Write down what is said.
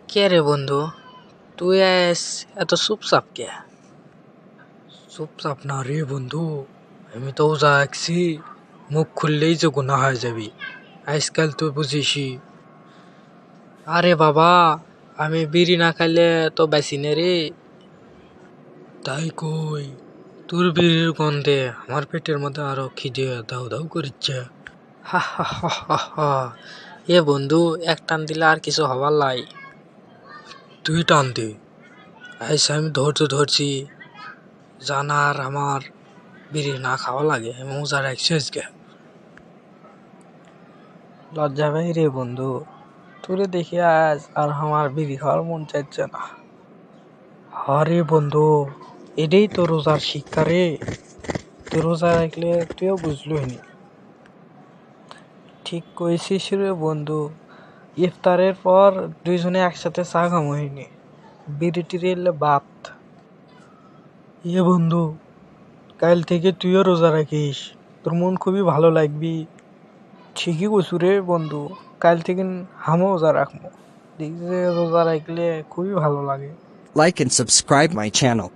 কে রে বন্ধু, তুই এত চুপচাপ কে? চুপচাপ না রে বন্ধু, আমি তো ওজা আঁকছি, মুখ খুললেই যে গুনাহ হয়ে যাবি। আজকাল তুই বুঝিসই। আরে বাবা, আমি বিড়ি না খাইলে তো বেশি নে রে। তাই কই, তোর বিড়ির গন্ধে আমার পেটের মধ্যে আরো খিদে দাউ দাউ করিচ্ছে। হা হা হা হা হা। এ বন্ধু, এক টান দিলে আর কিছু হবার লাই। তুই টান দে, আইসা আমি ধৈর্য ধরছি। জানার আমার বিড়ি না খাওয়া লাগে, আমি মজা রাখছি আজকে। লজ্জা ভাই রে বন্ধু, তোরে দেখে আজ আর আমার বিড়ি খাওয়ার মন চাইছে না। হরে বন্ধু, এটাই তো রোজার শিক্ষা রে। তুই রোজা রাখলে তুইও বুঝলই নি। ঠিক কইছিস রে বন্ধু, ইফতারের পর দুইজনে একসাথে চা খামো হইনি, বিড়ি টিড়ি এলে বাত। বন্ধু, কাল থেকে তুইও রোজা রাখিস, তোর মন খুবই ভালো লাগবি। ঠিকই কইছু রে বন্ধু, কাল থেকে হামও রোজা রাখবো। দেখি যে রোজা রাখলে খুবই ভালো লাগে। Like and subscribe my channel.